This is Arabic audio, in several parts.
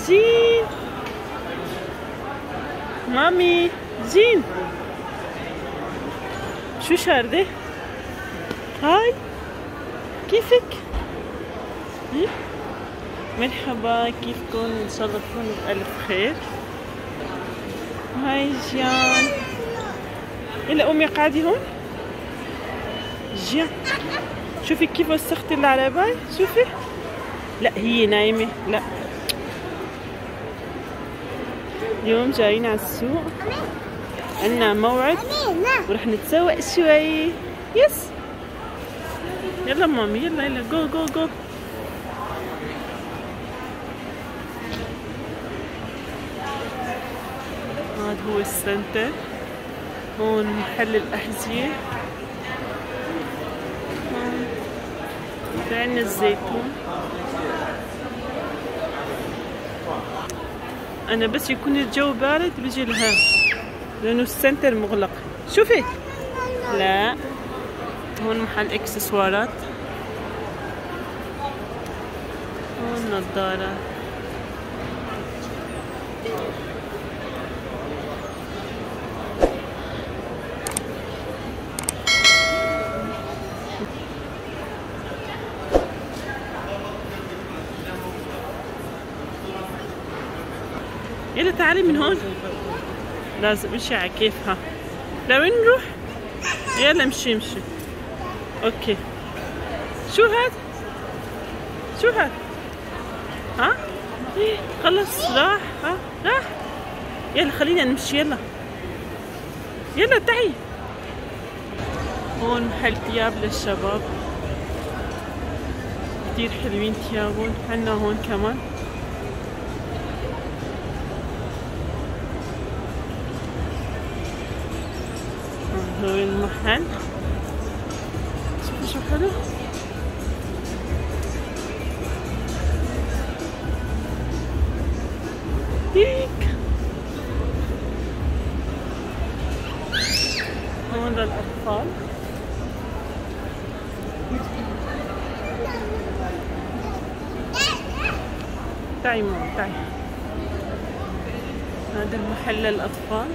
زين مامي زين شو شاردة؟ هاي كيفك؟ مرحبا كيفكم؟ ان شاء الله تكونوا بألف خير. هاي جيان يلا قومي قاعدي هون. جيان شوفي كيف وسختي العرباية، شوفي. لا هي نايمة. لا اليوم جايين على السوق، عنا موعد ورح نتسوق شوي. يس يلا مامي يلا يلا جو جو جو. هذا هو السنتر، هون محل الأحذية، هون عنا الزيتون. أنا بس يكون الجو بارد بيجي لهون لأنه السنتر مغلق. شوفي لا هون محل اكسسوارات، هون نظارات. يلا تعالي من هون، لازم امشي على كيفها. لوين نروح؟ يلا امشي امشي. اوكي شو هاد؟ شو هاد؟ ها؟ خلص راح. ها راح. يلا خلينا نمشي. يلا يلا تعي. هون محل ثياب للشباب كتير حلوين ثيابهم، عنا هون كمان. هو المحل شوفوا شو حلو. هيك هون للأطفال. تعي ماما تعي. هذا المحل للأطفال.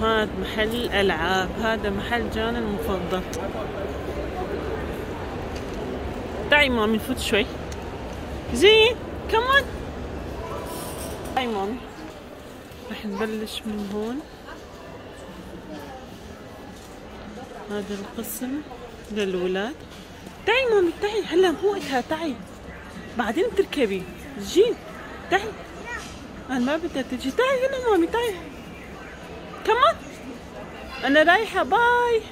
هذا محل الألعاب، هذا محل جانا المفضل. تعي مامي نفوت شوي. زين كمان. تعي مامي. رح نبلش من هون. هذا القسم للولاد. تعي مامي تعي، هلا مو وقتها. تعي بعدين بتركبي. جين تعي. أنا ما بدها تجي. تعي هلا مامي تعي كمان. أنا رايحة. باي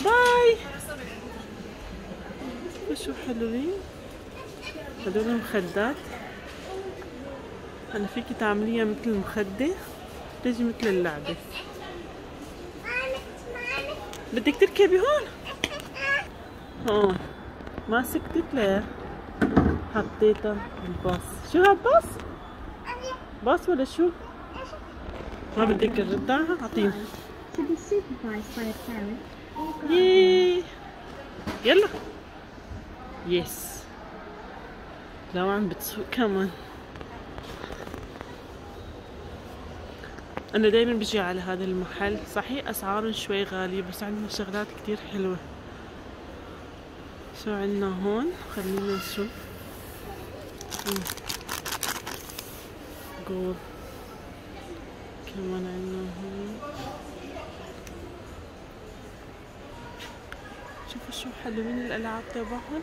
باي. شو حلوين هدول المخدات. أنا فيكي تعمليها مثل المخدة، تجي مثل اللعبة. بدك تركبي هون. هون ما سكتت ليه حطيتها بالباص. شو هالباص؟ باص ولا شو؟ ما بدك تردها؟ اعطيني. يي يلا. يس لو عم بتسوق كمان. انا دايما بجي على هذا المحل، صحيح اسعارهم شوي غالية بس عندنا شغلات كتير حلوة. شو عندنا هون؟ خلينا نشوف. جول كمان عندنا هون. شوفوا شو حلوين الألعاب تبعهم.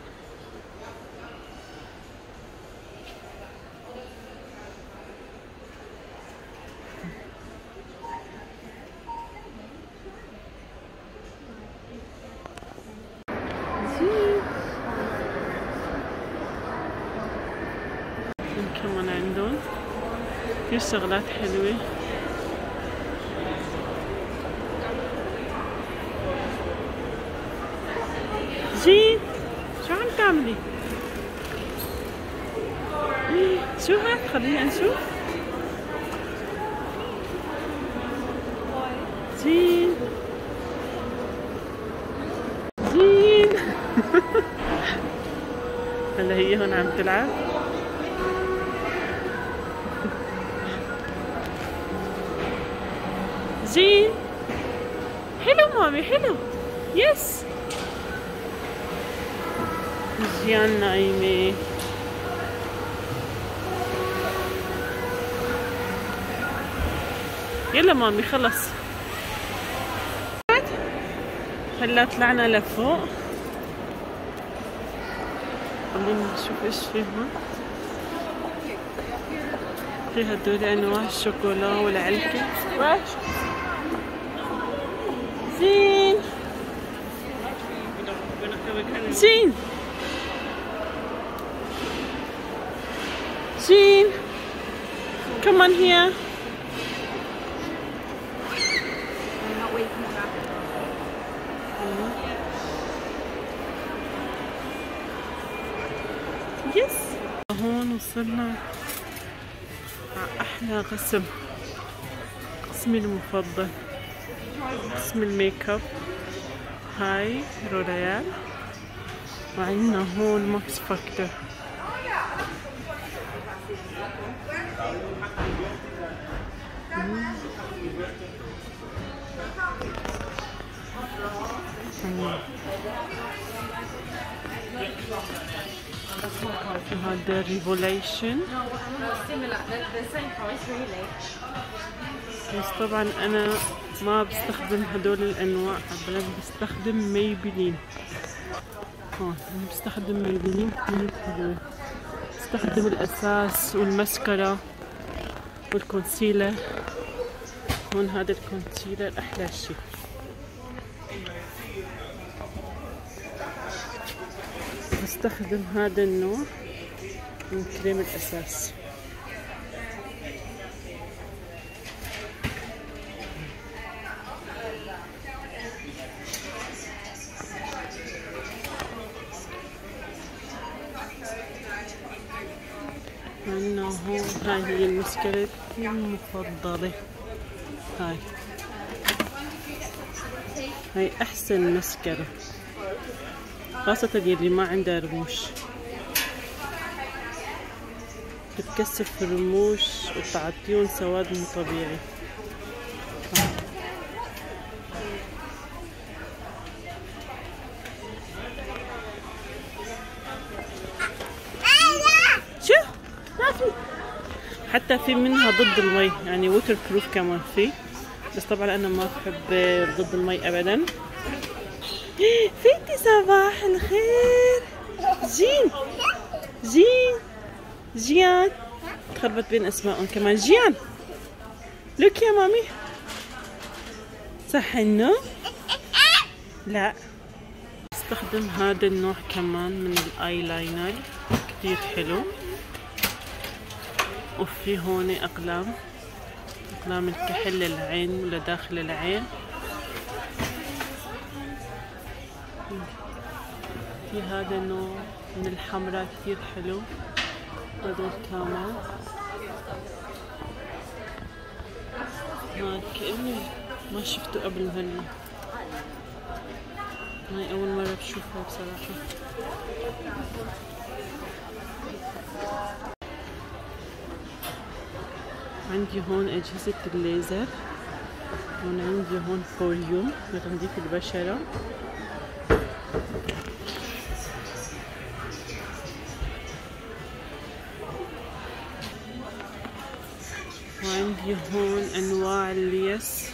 كمان عندهم كتير شغلات حلوة. جين شو عم تعملي؟ شو هاد؟ خلينا نشوف. زين زين هلا هي هون عم تلعب. جين حلو مامي حلو. يس جيان نايمة. يلا مامي خلص. هلا طلعنا لفوق. خلينا نشوف ايش في هون. في هدول انواع الشوكولا والعلكة. زين زين زين come on here. يس هون وصلنا على أحلى قسم، قسمي المفضل، قسم الميك اب. هاي روريال، وعندنا هون ماكس فاكتور. هذا ريفوليشن. بس طبعا انا ما بستخدم هدول الانواع، ابدا بستخدم ميبلين. هون بستخدم ميبلين كثير حلوة. بستخدم الاساس والمسكرة والكونسيلر. هون هذا الكونسيلر احلى شيء. بستخدم هذا النوع من كريم الأساس. عندنا هون هاي هي المسكرة المفضلة. هاي أحسن مسكرة، خاصة يلي ما عندها رموش. بتكثف الرموش وتعطيهم سواد مو طبيعي. شو؟ حتى في منها ضد المي، يعني ووتر بروف كمان في، بس طبعا انا ما بحب ضد المي ابدا. فيتي صباح الخير. جين جين جيان، تخربط بين اسمائهم كمان. جيان لوك يا مامي. صح انه لا. استخدم هذا النوع كمان من الايلاينر كتير حلو. وفي هون اقلام الكحل للعين ولا داخل العين. في هذا النوع من الحمراء كتير حلو. هذول كمان كأني ما شفته قبل هلا. هاي أول مرة بشوفها بصراحة. عندي هون أجهزة الليزر. عندي هون فوليوم لتنظيف البشرة. وعندي هون انواع اليس.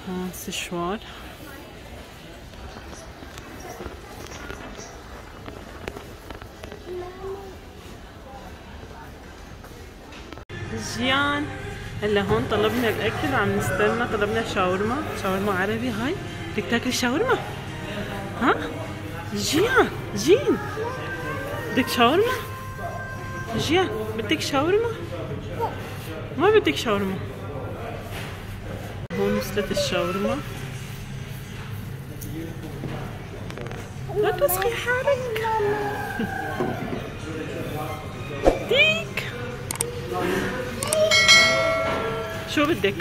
هون سشوار. جيان هلا هون طلبنا الاكل وعم نستنى. طلبنا شاورما عربي. هاي بدك تاكل شاورما؟ ها جين بدك شاورما؟ جيان بدك شاورما؟ ما بدك شاورما؟ هون وصلت الشاورما. لا تسقي حالك. ديك شو بدك؟